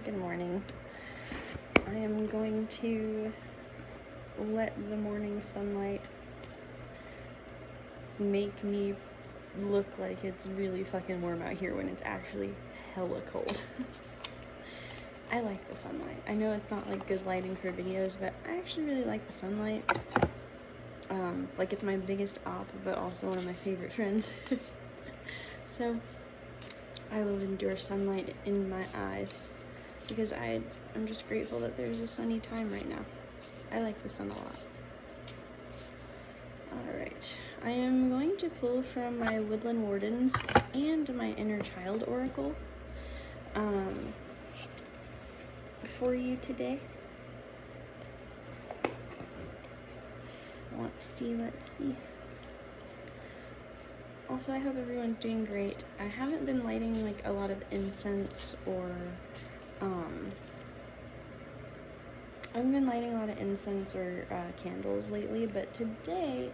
Good morning. I am going to let the morning sunlight make me look like it's really fucking warm out here when it's actually hella cold. I like the sunlight. I know it's not like good lighting for videos, but I actually really like the sunlight. Like it's my biggest op, but also one of my favorite friends. So I will endure sunlight in my eyes because I'm just grateful that there's a sunny time right now. I like the sun a lot. Alright, I am going to pull from my Woodland Wardens and my Inner Child Oracle for you today. Let's see. Also, I hope everyone's doing great. I haven't been lighting like a lot of incense or candles lately, but today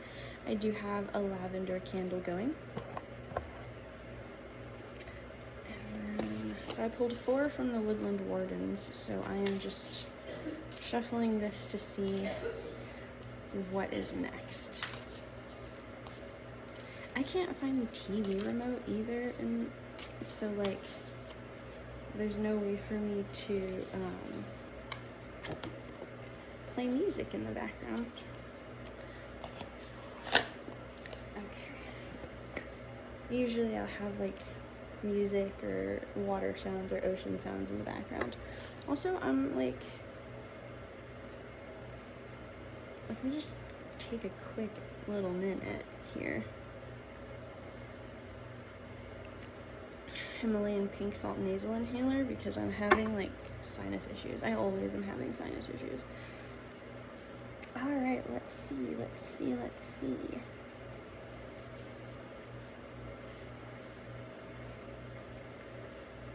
I do have a lavender candle going. And then, so I pulled 4 from the Woodland Wardens, so I am just shuffling this to see what is next. I can't find the TV remote either, and so like there's no way for me to play music in the background. Okay. Usually I'll have like music or water sounds or ocean sounds in the background. Also, I'm like, let me just take a quick little minute here. Himalayan pink salt nasal inhaler because I'm having like sinus issues. I always am having sinus issues. Alright, let's see.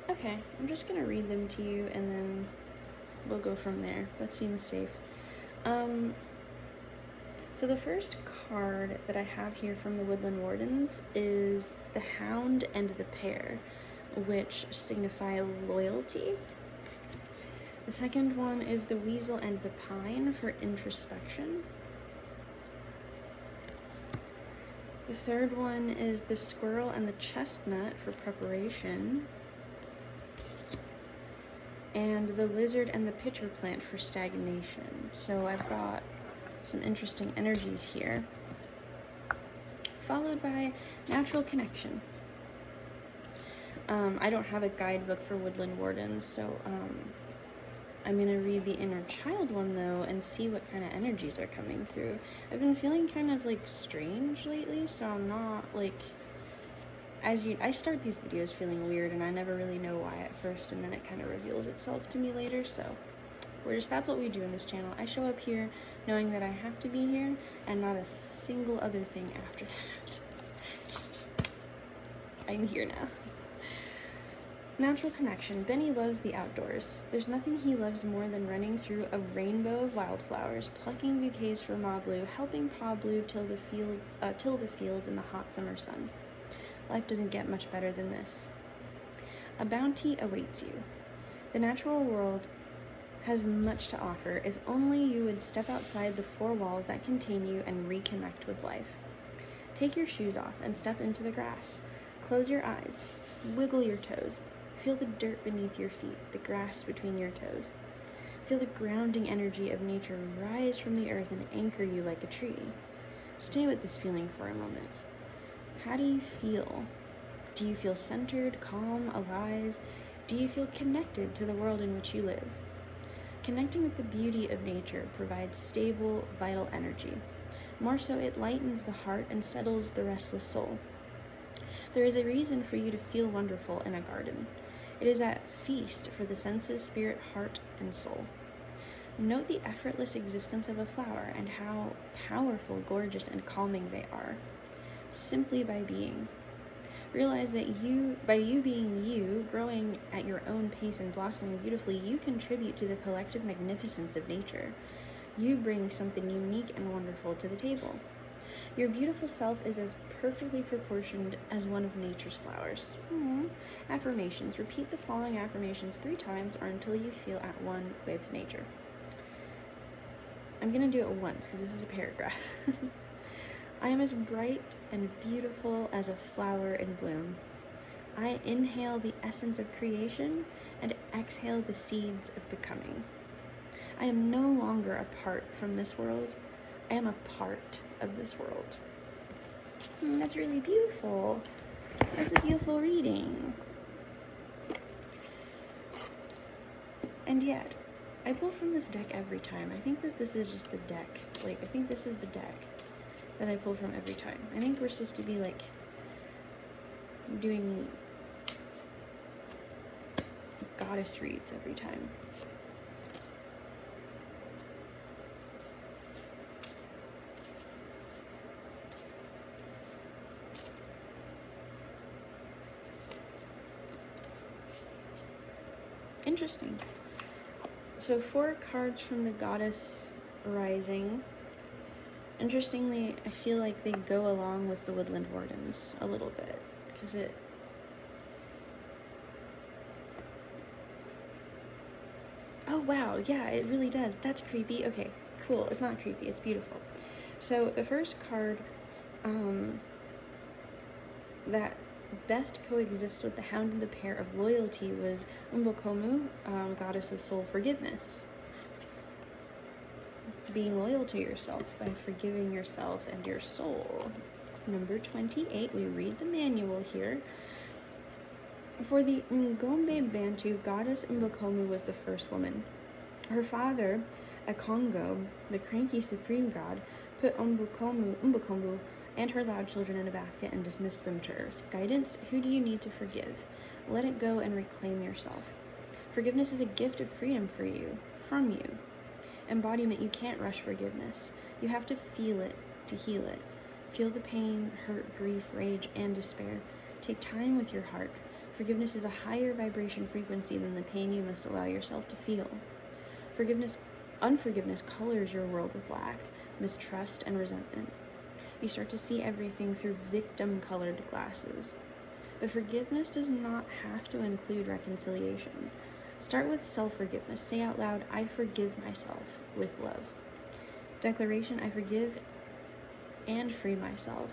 Okay, I'm just gonna read them to you and then we'll go from there. That seems safe. So the first card that I have here from the Woodland Wardens is the Hound and the Pear, which signify loyalty. The second one is the Weasel and the Pine for introspection. The third one is the Squirrel and the Chestnut for preparation. And the Lizard and the Pitcher Plant for stagnation. So I've got some interesting energies here. Followed by Natural Connection. I don't have a guidebook for Woodland Wardens, so I'm gonna read the Inner Child one though and see what kind of energies are coming through. I've been feeling kind of like strange lately, so I'm not like, I start these videos feeling weird and I never really know why at first, and then it kind of reveals itself to me later. So that's what we do in this channel. I show up here knowing that I have to be here and not a single other thing after that. I'm here now. Natural Connection. Benny loves the outdoors. There's nothing he loves more than running through a rainbow of wildflowers, plucking bouquets for Ma Blue, helping Pa Blue till the fields in the hot summer sun. Life doesn't get much better than this. A bounty awaits you. The natural world has much to offer if only you would step outside the 4 walls that contain you and reconnect with life. Take your shoes off and step into the grass. Close your eyes. Wiggle your toes. Feel the dirt beneath your feet, the grass between your toes. Feel the grounding energy of nature rise from the earth and anchor you like a tree. Stay with this feeling for a moment. How do you feel? Do you feel centered, calm, alive? Do you feel connected to the world in which you live? Connecting with the beauty of nature provides stable, vital energy. More so, it lightens the heart and settles the restless soul. There is a reason for you to feel wonderful in a garden. It is a feast for the senses, spirit, heart, and soul. Note the effortless existence of a flower and how powerful, gorgeous, and calming they are, simply by being. Realize that by you being you, growing at your own pace and blossoming beautifully, you contribute to the collective magnificence of nature. You bring something unique and wonderful to the table. Your beautiful self is as perfectly proportioned as one of nature's flowers. Affirmations. Repeat the following affirmations 3 times or until you feel at one with nature. I'm going to do it once because this is a paragraph. I am as bright and beautiful as a flower in bloom. I inhale the essence of creation and exhale the seeds of becoming. I am no longer apart from this world. I am a part of this world. That's really beautiful. That's a beautiful reading. And yet, I pull from this deck every time. I think that this is just the deck. I think this is the deck that I pull from every time. I think we're supposed to be, doing goddess reads every time. Interesting. So 4 cards from the Goddess Rising. Interestingly, I feel like they go along with the Woodland Wardens a little bit, because it... Oh wow, yeah, it really does. That's creepy. Okay, cool. It's not creepy, it's beautiful. So the first card that best coexists with the Hound and the pair of loyalty was Umbokomu, goddess of soul forgiveness. Being loyal to yourself by forgiving yourself and your soul. Number 28, we read the manual here. For the Ngombe Bantu, goddess Umbokomu was the first woman. Her father, Akongo, the cranky supreme god, put Umbokomu and her loud children in a basket and dismissed them to earth. Guidance, who do you need to forgive? Let it go and reclaim yourself. Forgiveness is a gift of freedom for you, from you. Embodiment, you can't rush forgiveness. You have to feel it to heal it. Feel the pain, hurt, grief, rage, and despair. Take time with your heart. Forgiveness is a higher vibration frequency than the pain you must allow yourself to feel. Unforgiveness colors your world with lack, mistrust, and resentment. You start to see everything through victim-colored glasses. But forgiveness does not have to include reconciliation. Start with self-forgiveness. Say out loud, I forgive myself with love. Declaration, I forgive and free myself.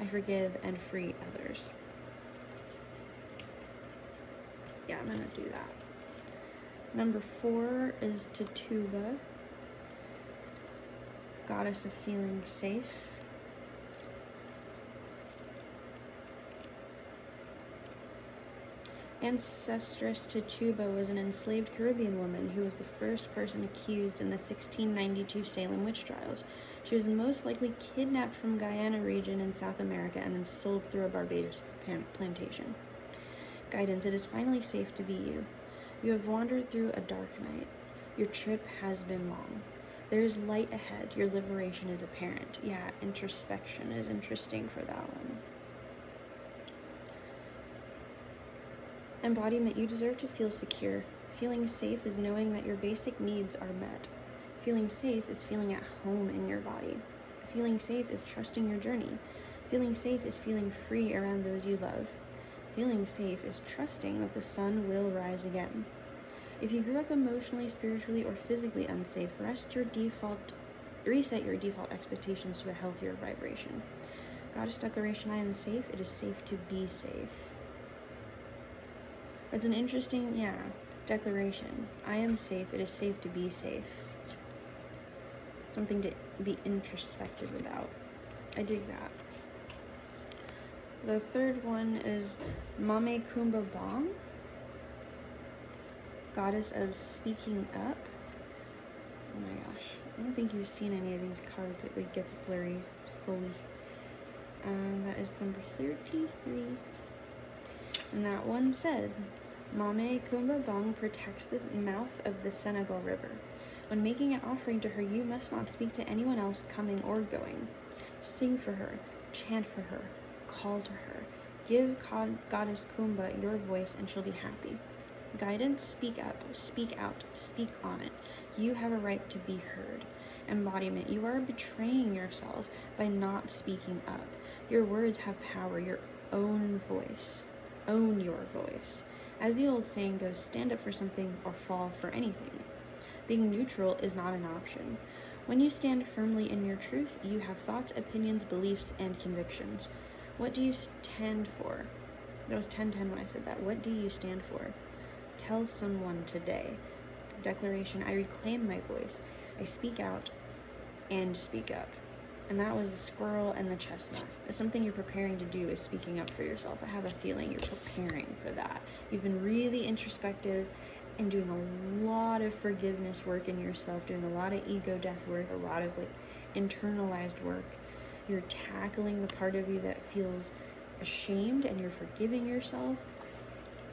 I forgive and free others. Yeah, I'm gonna do that. Number 4 is Tituba, goddess of feeling safe. Ancestress Tituba was an enslaved Caribbean woman who was the first person accused in the 1692 Salem witch trials. She was most likely kidnapped from Guyana region in South America and then sold through a Barbados plantation. Guidance, it is finally safe to be you. You have wandered through a dark night. Your trip has been long. There is light ahead. Your liberation is apparent. Yeah, introspection is interesting for that one. Embodiment, you deserve to feel secure. Feeling safe is knowing that your basic needs are met. Feeling safe is feeling at home in your body. Feeling safe is trusting your journey. Feeling safe is feeling free around those you love. Feeling safe is trusting that the sun will rise again. If you grew up emotionally, spiritually, or physically unsafe, reset your default expectations to a healthier vibration. Goddess declaration, I am safe. It is safe to be safe. It's an interesting, declaration. I am safe. It is safe to be safe. Something to be introspective about. I dig that. The third one is Mame Kumba Bong, goddess of speaking up. Oh my gosh, I don't think you've seen any of these cards. It gets blurry slowly. That is number 33. And that one says, Mame Kumba Bong protects the mouth of the Senegal River. When making an offering to her, you must not speak to anyone else coming or going. Sing for her, chant for her, call to her. Give Goddess Kumba your voice and she'll be happy. Guidance, speak up, speak out, speak on it. You have a right to be heard. Embodiment, you are betraying yourself by not speaking up. Your words have power, your own voice. Own your voice. As the old saying goes, stand up for something or fall for anything. Being neutral is not an option. When you stand firmly in your truth, you have thoughts, opinions, beliefs, and convictions. What do you stand for? That was 10-10 when I said that. What do you stand for? Tell someone today. Declaration, I reclaim my voice. I speak out and speak up. And that was the squirrel and the chestnut. It's something you're preparing to do is speaking up for yourself. I have a feeling you're preparing for that. You've been really introspective and doing a lot of forgiveness work in yourself, doing a lot of ego death work, a lot of like internalized work. You're tackling the part of you that feels ashamed, and you're forgiving yourself,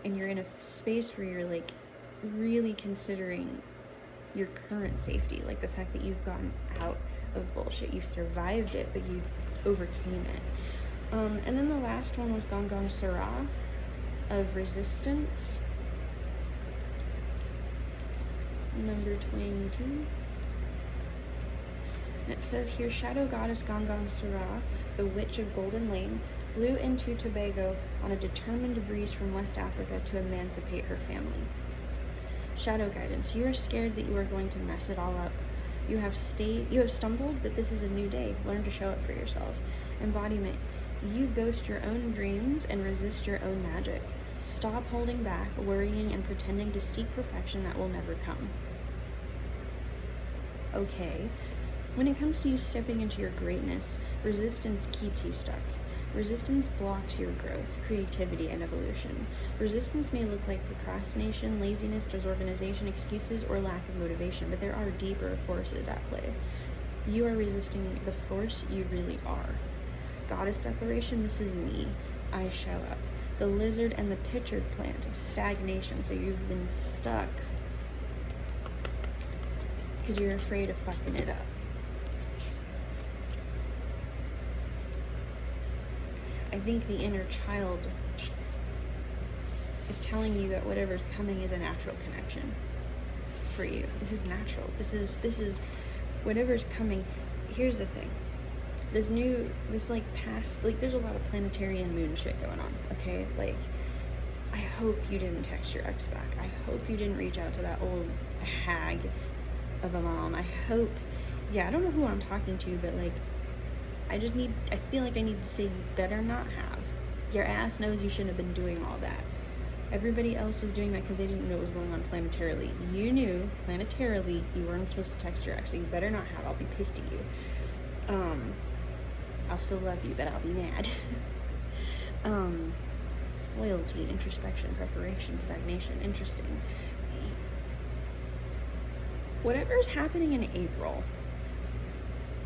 and you're in a space where you're like really considering your current safety, like the fact that you've gotten out of bullshit. You survived it, but you overcame it. And then the last one was Gong Gong Sara of resistance. Number 22. And it says here, Shadow Goddess Gong Gong Sara, the Witch of Golden Lane, blew into Tobago on a determined breeze from West Africa to emancipate her family. Shadow guidance, you are scared that you are going to mess it all up. You have stumbled, but this is a new day. Learn to show up for yourself. Embodiment, you ghost your own dreams and resist your own magic. Stop holding back, worrying, and pretending to seek perfection that will never come. Okay. When it comes to you stepping into your greatness, resistance keeps you stuck. Resistance blocks your growth, creativity, and evolution. Resistance may look like procrastination, laziness, disorganization, excuses, or lack of motivation, but there are deeper forces at play. You are resisting the force you really are. Goddess declaration, this is me. I show up. The lizard and the pitchard plant, stagnation, so you've been stuck because you're afraid of fucking it up. I think the inner child is telling you that whatever's coming is a natural connection for you. This is natural. This is whatever's coming. Here's the thing. There's a lot of planetary and moon shit going on, okay? Like, I hope you didn't text your ex back. I hope you didn't reach out to that old hag of a mom. I don't know who I'm talking to, but like, I feel like I need to say you better not have. Your ass knows you shouldn't have been doing all that. Everybody else was doing that because they didn't know what was going on planetarily. You knew, planetarily, you weren't supposed to text your ex, so you better not have. I'll be pissed at you. I'll still love you, but I'll be mad. Loyalty, introspection, preparation, stagnation, interesting. Whatever's happening in April,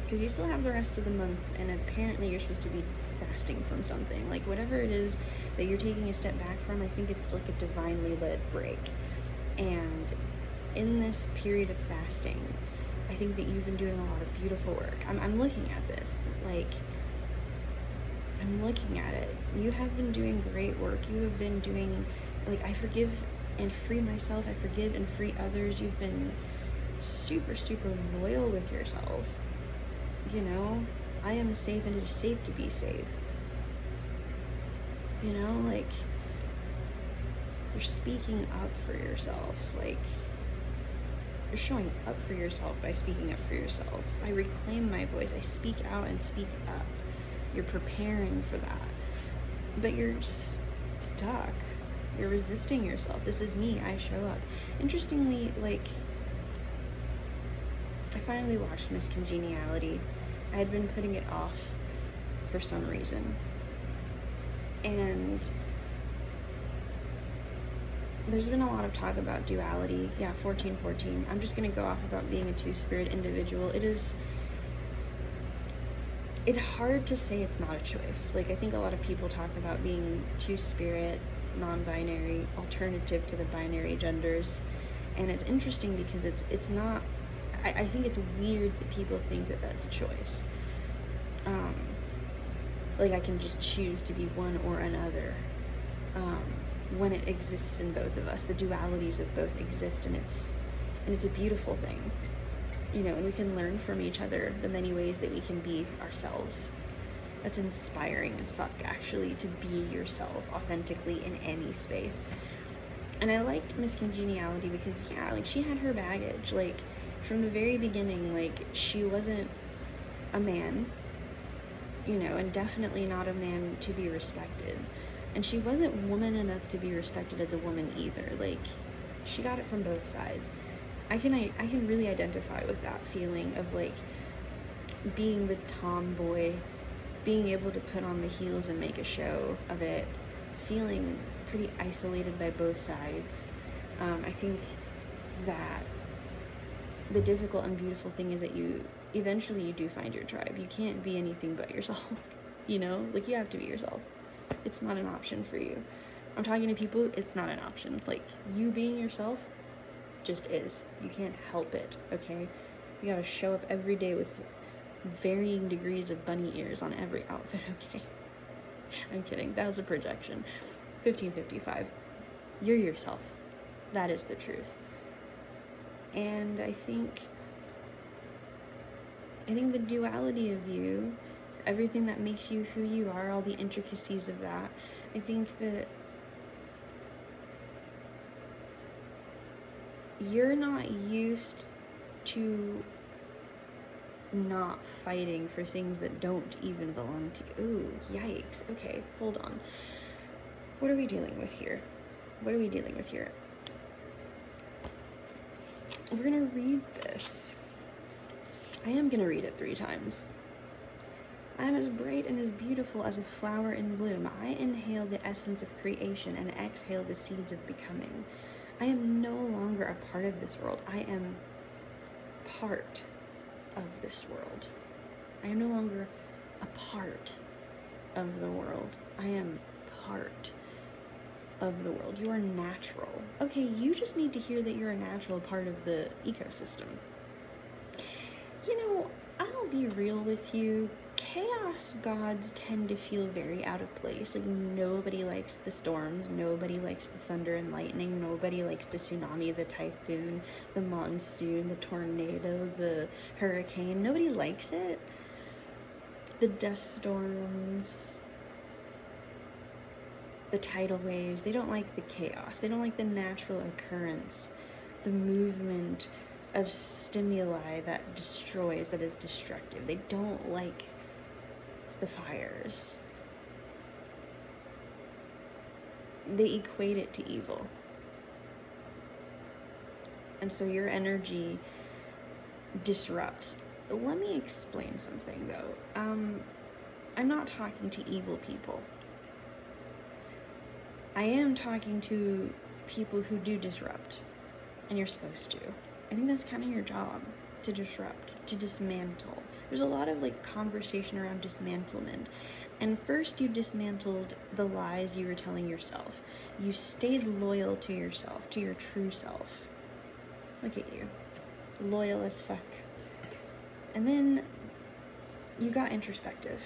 because you still have the rest of the month, and apparently you're supposed to be fasting from something. Like, whatever it is that you're taking a step back from, I think it's like a divinely led break. And in this period of fasting, I think that you've been doing a lot of beautiful work. I'm looking at this, like, I'm looking at it. You have been doing great work. You have been doing, like, I forgive and free myself. I forgive and free others. You've been super, super loyal with yourself. You know, I am safe, and it is safe to be safe. You know, like, you're speaking up for yourself. Like, you're showing up for yourself by speaking up for yourself. I reclaim my voice. I speak out and speak up. You're preparing for that. But you're stuck. You're resisting yourself. This is me. I show up. Interestingly, like, I finally watched Miss Congeniality. I had been putting it off for some reason. And there's been a lot of talk about duality. Yeah, 1414. I'm just going to go off about being a two-spirit individual. It's hard to say it's not a choice. Like, I think a lot of people talk about being two-spirit, non-binary, alternative to the binary genders. And it's interesting because it's not, I think it's weird that people think that that's a choice. Like, I can just choose to be one or another. When it exists in both of us, the dualities of both exist, and it's a beautiful thing, you know. And we can learn from each other the many ways that we can be ourselves That's inspiring as fuck, actually, to be yourself authentically in any space. And I liked Miss Congeniality because, yeah, like, she had her baggage. Like, from the very beginning, like, she wasn't a man, you know, and definitely not a man to be respected. And she wasn't woman enough to be respected as a woman either. Like, she got it from both sides. I can really identify with that feeling of, like, being the tomboy, being able to put on the heels and make a show of it, feeling pretty isolated by both sides. I think that the difficult and beautiful thing is that eventually you do find your tribe. You can't be anything but yourself, you know? Like, you have to be yourself. It's not an option for you. I'm talking to people, it's not an option. Like, you being yourself just is. You can't help it, okay? You gotta show up every day with varying degrees of bunny ears on every outfit, okay? I'm kidding. That was a projection. 1555. You're yourself. That is the truth. And I think the duality of you, everything that makes you who you are, all the intricacies of that, I think that you're not used to not fighting for things that don't even belong to you. Ooh, yikes. Okay, hold on. What are we dealing with here? We're gonna read this. I am gonna read it 3 times. I am as bright and as beautiful as a flower in bloom. I inhale the essence of creation and exhale the seeds of becoming. I am no longer a part of this world. I am part of this world. I am no longer a part of the world. I am part of the world. You are natural. Okay, you just need to hear that you're a natural part of the ecosystem. You know, I'll be real with you. Chaos gods tend to feel very out of place. Like, nobody likes the storms, nobody likes the thunder and lightning, nobody likes the tsunami, the typhoon, the monsoon, the tornado, the hurricane. Nobody likes it. The dust storms, the tidal waves, they don't like the chaos. They don't like the natural occurrence, the movement of stimuli that destroys, that is destructive. They don't like the fires. They equate it to evil. And so your energy disrupts. Let me explain something, though. I'm not talking to evil people. I am talking to people who do disrupt, and you're supposed to. I think that's kind of your job, to disrupt, to dismantle. There's a lot of, like, conversation around dismantlement. And first you dismantled the lies you were telling yourself. You stayed loyal to yourself, to your true self. Look at you. Loyal as fuck. And then you got introspective.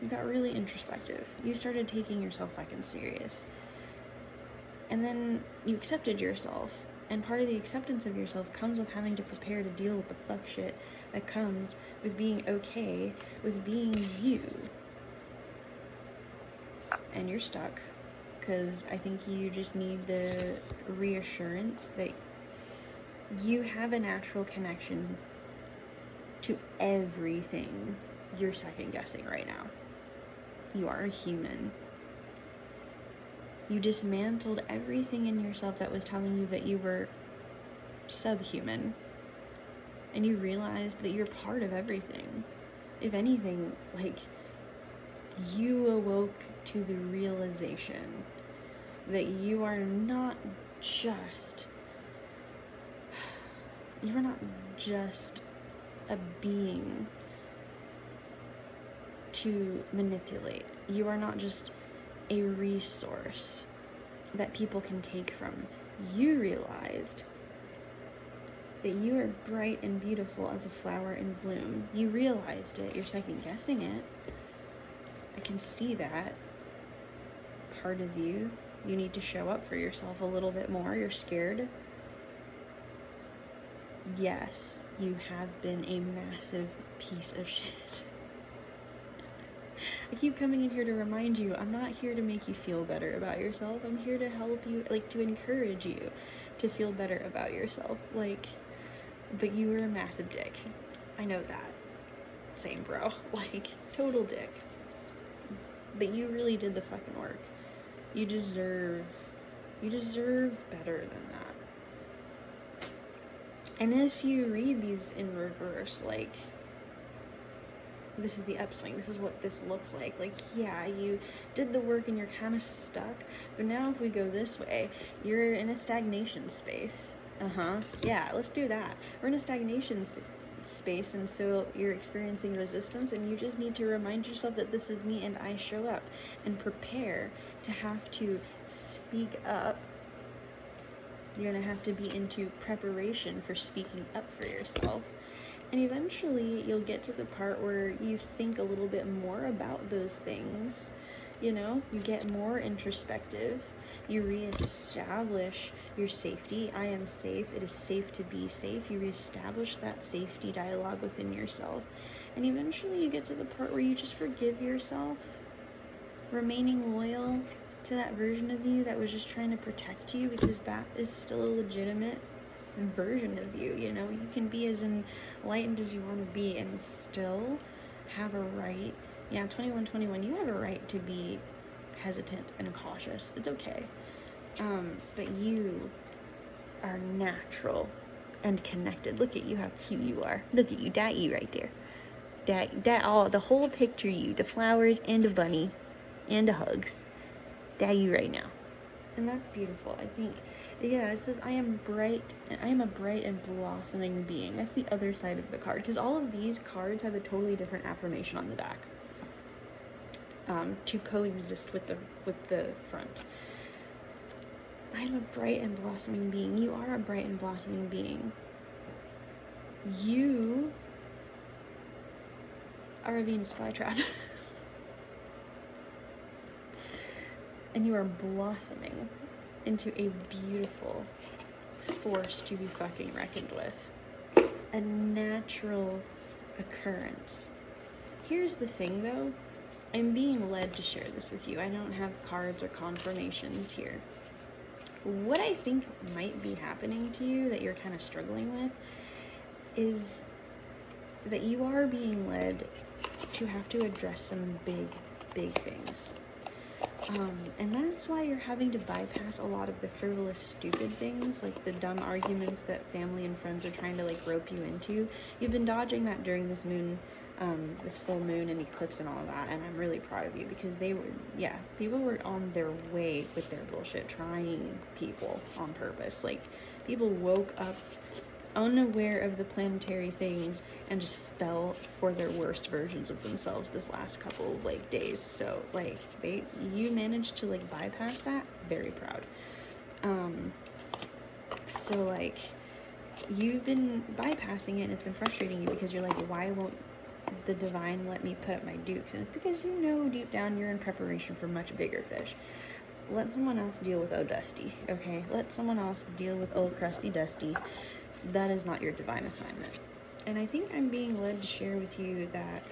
You got really introspective. You started taking yourself fucking serious. And then you accepted yourself. And part of the acceptance of yourself comes with having to prepare to deal with the fuck shit that comes with being okay with being you. And you're stuck, because I think you just need the reassurance that you have a natural connection to everything you're second guessing right now. You are a human. You dismantled everything in yourself that was telling you that you were subhuman. And you realized that you're part of everything. If anything, like, you awoke to the realization that you are not just a being to manipulate. You are not just a resource that people can take from. You realized that you are bright and beautiful as a flower in bloom. You realized it. You're second guessing it. I can see that part of you. You need to show up for yourself a little bit more. You're scared. Yes, you have been a massive piece of shit. I keep coming in here to remind you, I'm not here to make you feel better about yourself. I'm here to help you, like, to encourage you to feel better about yourself. Like, but you were a massive dick. I know that. Same, bro. Like, total dick. But you really did the fucking work. You deserve better than that. And if you read these in reverse, like, this is the upswing, this is what this looks like. Like, yeah, you did the work and you're kind of stuck, but now if we go this way, you're in a stagnation space. Yeah, let's do that. We're in a stagnation space, and so you're experiencing resistance, and you just need to remind yourself that this is me and I show up, and prepare to have to speak up. You're gonna have to be into preparation for speaking up for yourself. And eventually you'll get to the part where you think a little bit more about those things. You know, you get more introspective. You reestablish your safety. I am safe. It is safe to be safe. You reestablish that safety dialogue within yourself. And eventually you get to the part where you just forgive yourself, remaining loyal to that version of you that was just trying to protect you, because that is still a legitimate version of you. You know, you can be as enlightened as you want to be and still have a right. Yeah, 21, you have a right to be hesitant and cautious. It's okay. But you are natural and connected. Look at you, how cute you are. Look at you, that you right there. That all, the whole picture you, the flowers and the bunny and the hugs. That you right now. And that's beautiful. I think, yeah, it says, I am a bright and blossoming being. That's the other side of the card, because all of these cards have a totally different affirmation on the back, to coexist with the front. I'm a bright and blossoming being. You are a bright and blossoming being. You are a Venus flytrap. And you are blossoming into a beautiful force to be fucking reckoned with. A natural occurrence. Here's the thing though, I'm being led to share this with you. I don't have cards or confirmations here. What I think might be happening to you that you're kind of struggling with is that you are being led to have to address some big things. And that's why you're having to bypass a lot of the frivolous, stupid things, like the dumb arguments that family and friends are trying to, like, rope you into. You've been dodging that during this moon, this full moon and eclipse and all that, and I'm really proud of you, because people were on their way with their bullshit, trying people on purpose. Like, people woke up unaware of the planetary things and just fell for their worst versions of themselves this last couple of, like, days. So, like, you managed to, like, bypass that. Very proud. So, like, you've been bypassing it, and it's been frustrating you, because you're like, why won't the divine let me put up my dukes? And it's because you know deep down you're in preparation for much bigger fish. Let someone else deal with Dusty, okay? Let someone else deal with old crusty Dusty. That is not your divine assignment. And I think I'm being led to share with you that,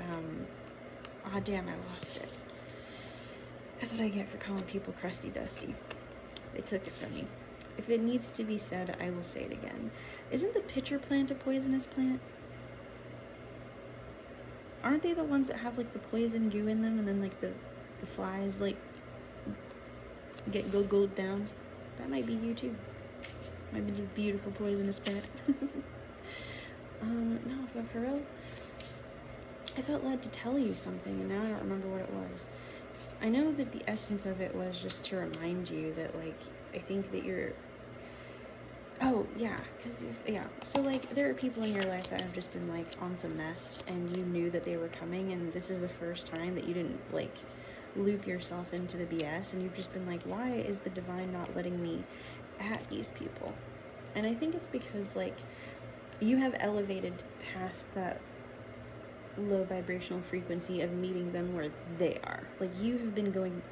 damn, I lost it. That's what I get for calling people crusty Dusty. They took it from me. If it needs to be said, I will say it again. Isn't the pitcher plant a poisonous plant? Aren't they the ones that have, like, the poison goo in them, and then, like, the flies, like, get gulgled down? That might be you too. Might be the beautiful poisonous plant. No, but for real, I felt led to tell you something, and now I don't remember what it was. I know that the essence of it was just to remind you that, like, I think that you're, so, like, there are people in your life that have just been, like, on some mess, and you knew that they were coming, and this is the first time that you didn't, like, loop yourself into the BS, and you've just been like, why is the divine not letting me at these people? And I think it's because, like, you have elevated past that low vibrational frequency of meeting them where they are. Like, you have been going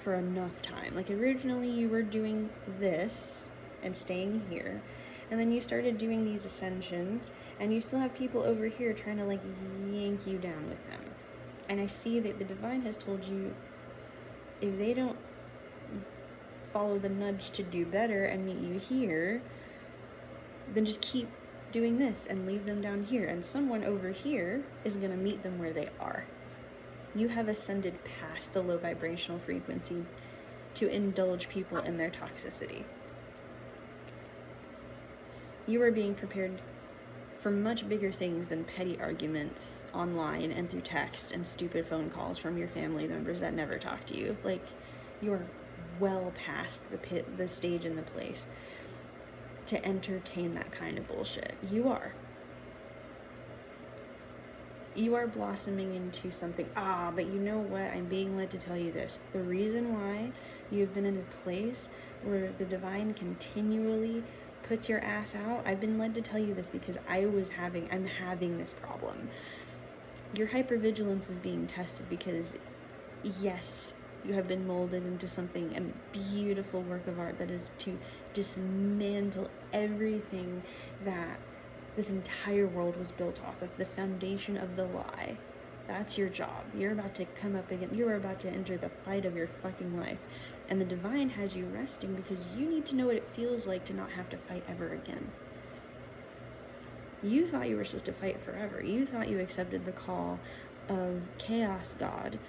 for enough time. Like, originally you were doing this and staying here, and then you started doing these ascensions, And you still have people over here trying to like yank you down with them. And I see that the divine has told you, if they don't follow the nudge to do better and meet you here, then just keep doing this and leave them down here. And someone over here is going to meet them where they are. You have ascended past the low vibrational frequency to indulge people in their toxicity. You are being prepared for much bigger things than petty arguments online and through text and stupid phone calls from your family members that never talk to you. Like, you are well past the stage and the place to entertain that kind of bullshit. You are blossoming into something. But you know what? I'm being led to tell you this. The reason why you've been in a place where the divine continually puts your ass out, I've been led to tell you this because I'm having this problem. Your hypervigilance is being tested because, yes, you have been molded into something, a beautiful work of art that is to dismantle everything that this entire world was built off of, the foundation of the lie. That's your job. You're about to come up again. You're about to enter the fight of your fucking life. And the divine has you resting because you need to know what it feels like to not have to fight ever again. You thought you were supposed to fight forever. You thought you accepted the call of chaos god,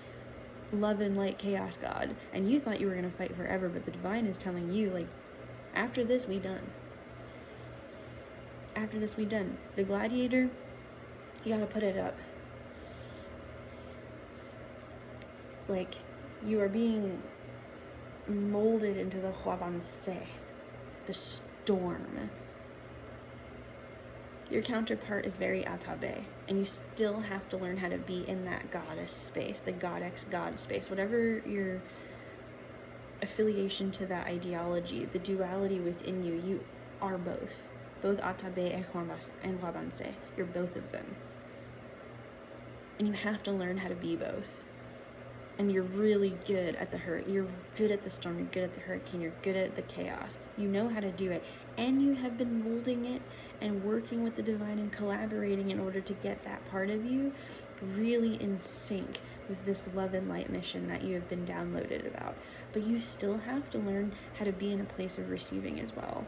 love and light chaos god, and you thought you were going to fight forever, but the divine is telling you, like, after this, we done. After this, we done. The gladiator, you gotta put it up. Like, you are being molded into the huabanse, the storm. Your counterpart is very atabe, and you still have to learn how to be in that goddess space, the godex god space, whatever your affiliation to that ideology, the duality within you, you are both atabe and huabanse. You're both of them. And you have to learn how to be both. And you're really good at the you're good at the storm, you're good at the hurricane, you're good at the chaos. You know how to do it. And you have been molding it and working with the divine and collaborating in order to get that part of you really in sync with this love and light mission that you have been downloaded about. But you still have to learn how to be in a place of receiving as well.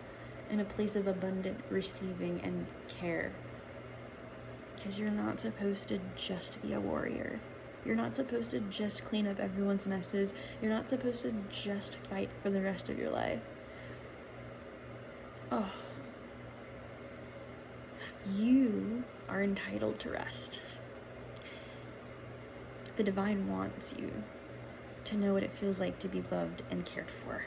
In a place of abundant receiving and care. Because you're not supposed to just be a warrior. You're not supposed to just clean up everyone's messes. You're not supposed to just fight for the rest of your life. Oh. You are entitled to rest. The divine wants you to know what it feels like to be loved and cared for.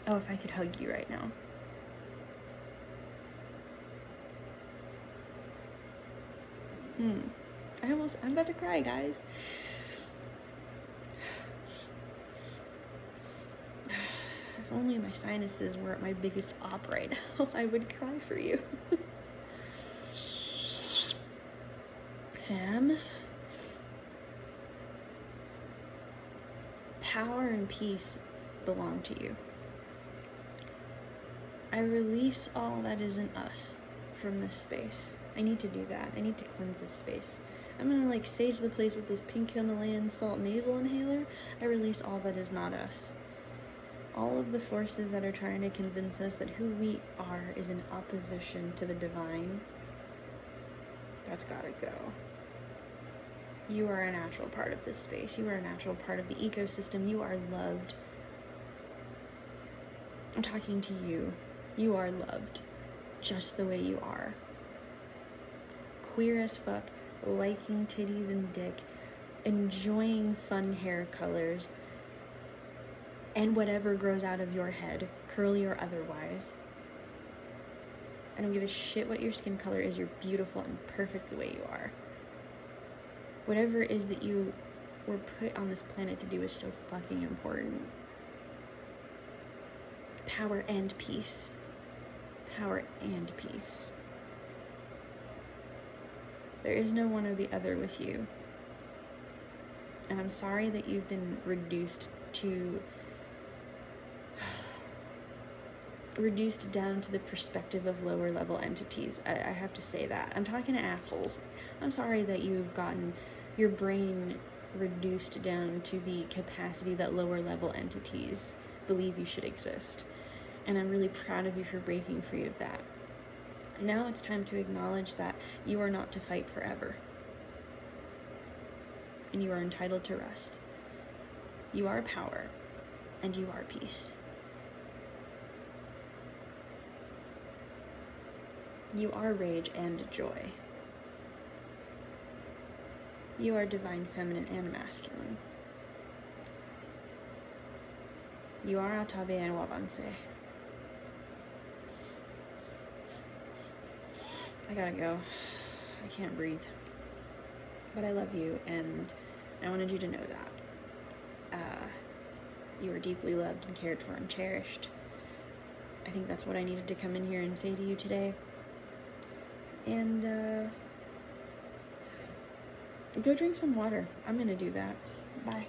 Oh, if I could hug you right now. I'm about to cry, guys. If only my sinuses were at my biggest op right now, I would cry for you. Fam, power and peace belong to you. I release all that isn't us from this space. I need to do that. I need to cleanse this space. I'm gonna like sage the place with this pink Himalayan salt nasal inhaler. I release all that is not us. All of the forces that are trying to convince us that who we are is in opposition to the divine. That's gotta go. You are a natural part of this space. You are a natural part of the ecosystem. You are loved. I'm talking to you. You are loved. Just the way you are. Queer as fuck, liking titties and dick, enjoying fun hair colors, and whatever grows out of your head, curly or otherwise. I don't give a shit what your skin color is. You're beautiful and perfect the way you are. Whatever it is that you were put on this planet to do is so fucking important. Power and peace. Power and peace. There is no one or the other with you. And I'm sorry that you've been reduced to reduced down to the perspective of lower level entities. I have to say that. I'm talking to assholes. I'm sorry that you've gotten your brain reduced down to the capacity that lower level entities believe you should exist. And I'm really proud of you for breaking free of that. Now it's time to acknowledge that you are not to fight forever. And you are entitled to rest. You are power, and you are peace. You are rage and joy. You are divine feminine and masculine. You are Atabe and Wabanse. I gotta go. I can't breathe. But I love you, and I wanted you to know that. You are deeply loved and cared for and cherished. I think that's what I needed to come in here and say to you today. And go drink some water. I'm gonna do that. Bye.